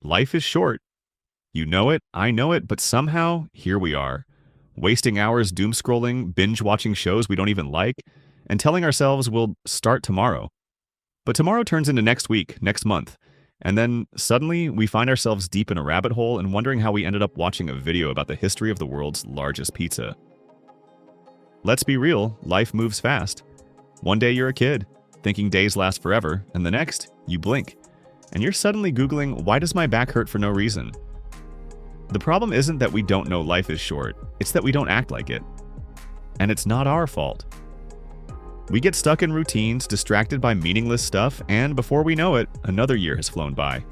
Life is short. You know it, I know it, but somehow, here we are. Wasting hours doom scrolling, binge watching shows we don't even like, and telling ourselves we'll start tomorrow. But tomorrow turns into next week, next month, and then suddenly we find ourselves deep in a rabbit hole and wondering how we ended up watching a video about the history of the world's largest pizza. Let's be real, life moves fast. One day you're a kid, thinking days last forever, and the next, you blink, and you're suddenly Googling, why does my back hurt for no reason? The problem isn't that we don't know life is short, it's that we don't act like it. And it's not our fault. We get stuck in routines, distracted by meaningless stuff, and before we know it, another year has flown by.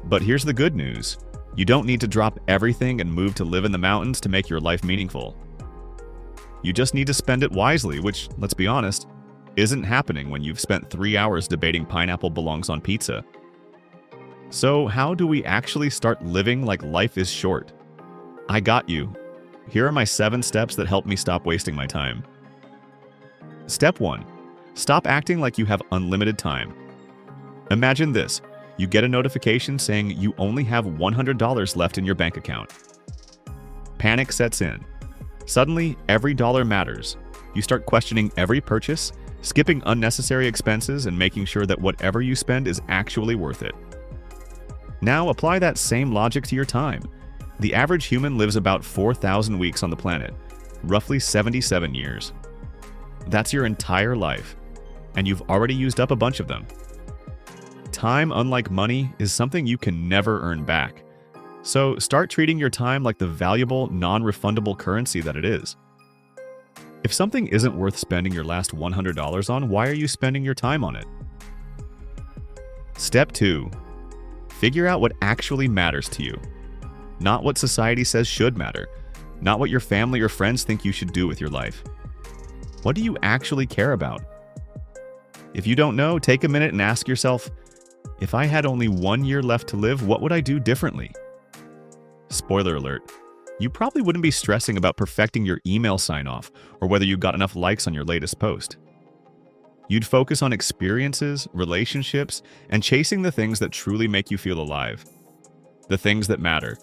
But here's the good news. You don't need to drop everything and move to live in the mountains to make your life meaningful. You just need to spend it wisely, which, let's be honest, isn't happening when you've spent 3 hours debating pineapple belongs on pizza. So how do we actually start living like life is short? I got you. Here are my 7 steps that help me stop wasting my time. Step 1. Stop acting like you have unlimited time. Imagine this. You get a notification saying you only have $100 left in your bank account. Panic sets in. Suddenly, every dollar matters. You start questioning every purchase, skipping unnecessary expenses, and making sure that whatever you spend is actually worth it. Now apply that same logic to your time. The average human lives about 4,000 weeks on the planet, roughly 77 years. That's your entire life, and you've already used up a bunch of them. Time, unlike money, is something you can never earn back. So start treating your time like the valuable, non-refundable currency that it is. If something isn't worth spending your last $100 on, why are you spending your time on it? Step 2. Figure out what actually matters to you. Not what society says should matter. Not what your family or friends think you should do with your life. What do you actually care about? If you don't know, take a minute and ask yourself, if I had only 1 year left to live, what would I do differently? Spoiler alert, you probably wouldn't be stressing about perfecting your email sign-off or whether you got enough likes on your latest post. You'd focus on experiences, relationships, and chasing the things that truly make you feel alive. The things that matter.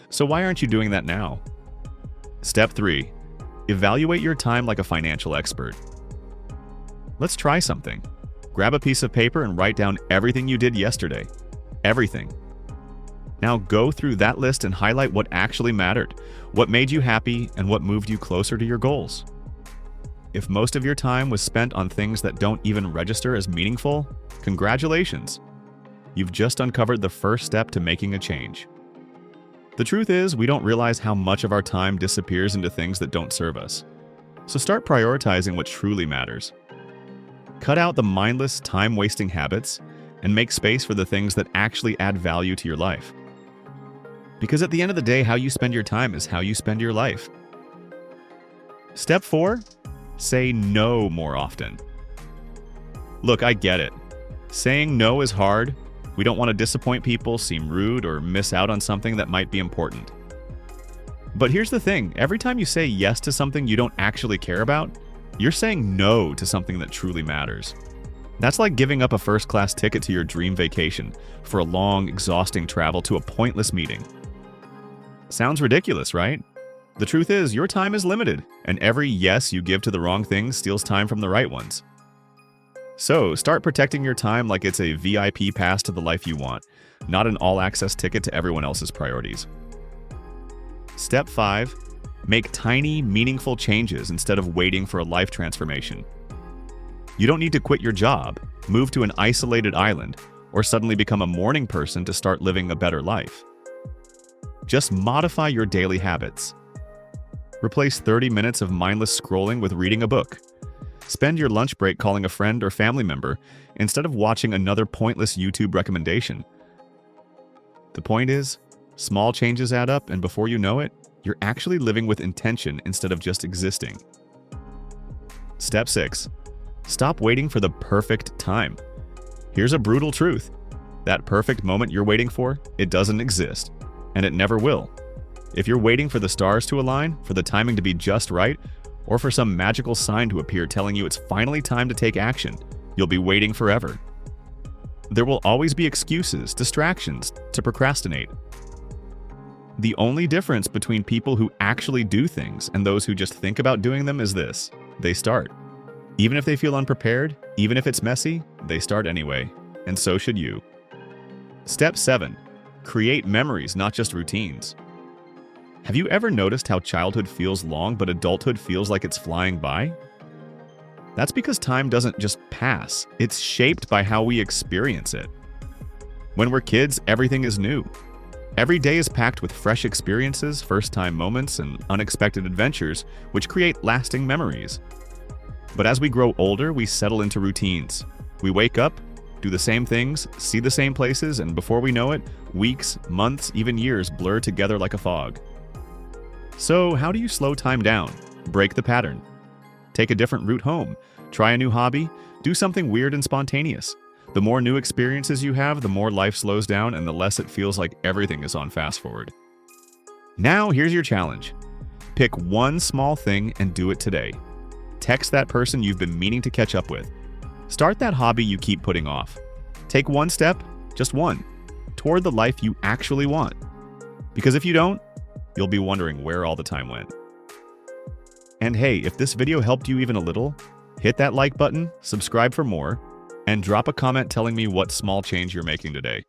So why aren't you doing that now? Step 3. Evaluate your time like a financial expert. Let's try something. Grab a piece of paper and write down everything you did yesterday. Everything. Now go through that list and highlight what actually mattered, what made you happy, and what moved you closer to your goals. If most of your time was spent on things that don't even register as meaningful, congratulations. You've just uncovered the first step to making a change. The truth is, we don't realize how much of our time disappears into things that don't serve us. So start prioritizing what truly matters. Cut out the mindless, time-wasting habits and make space for the things that actually add value to your life. Because at the end of the day, how you spend your time is how you spend your life. Step 4. Say no more often. Look, I get it. Saying no is hard. We don't want to disappoint people, seem rude, or miss out on something that might be important. But here's the thing, every time you say yes to something you don't actually care about, you're saying no to something that truly matters. That's like giving up a first-class ticket to your dream vacation for a long, exhausting travel to a pointless meeting. Sounds ridiculous, right? The truth is, your time is limited, and every yes you give to the wrong things steals time from the right ones. So, start protecting your time like it's a VIP pass to the life you want, not an all-access ticket to everyone else's priorities. Step 5. Make tiny, meaningful changes instead of waiting for a life transformation. You don't need to quit your job, move to an isolated island, or suddenly become a morning person to start living a better life. Just modify your daily habits. Replace 30 minutes of mindless scrolling with reading a book. Spend your lunch break calling a friend or family member instead of watching another pointless YouTube recommendation. The point is, small changes add up, and before you know it, you're actually living with intention instead of just existing. Step 6. Stop waiting for the perfect time. Here's a brutal truth. That perfect moment you're waiting for, it doesn't exist, and it never will. If you're waiting for the stars to align, for the timing to be just right, or for some magical sign to appear telling you it's finally time to take action, you'll be waiting forever. There will always be excuses, distractions to procrastinate. The only difference between people who actually do things and those who just think about doing them is this: they start. Even if they feel unprepared, even if it's messy, they start anyway. And so should you. Step 7. Create memories, not just routines. Have you ever noticed how childhood feels long, but adulthood feels like it's flying by? That's because time doesn't just pass, it's shaped by how we experience it. When we're kids, everything is new. Every day is packed with fresh experiences, first-time moments, and unexpected adventures, which create lasting memories. But as we grow older, we settle into routines. We wake up, do the same things, see the same places, and before we know it, weeks, months, even years blur together like a fog. So, how do you slow time down? Break the pattern. Take a different route home. Try a new hobby. Do something weird and spontaneous. The more new experiences you have, the more life slows down and the less it feels like everything is on fast forward. Now, here's your challenge. Pick one small thing and do it today. Text that person you've been meaning to catch up with. Start that hobby you keep putting off. Take one step, just one, toward the life you actually want. Because if you don't, you'll be wondering where all the time went. And hey, if this video helped you even a little, hit that like button, subscribe for more, and drop a comment telling me what small change you're making today.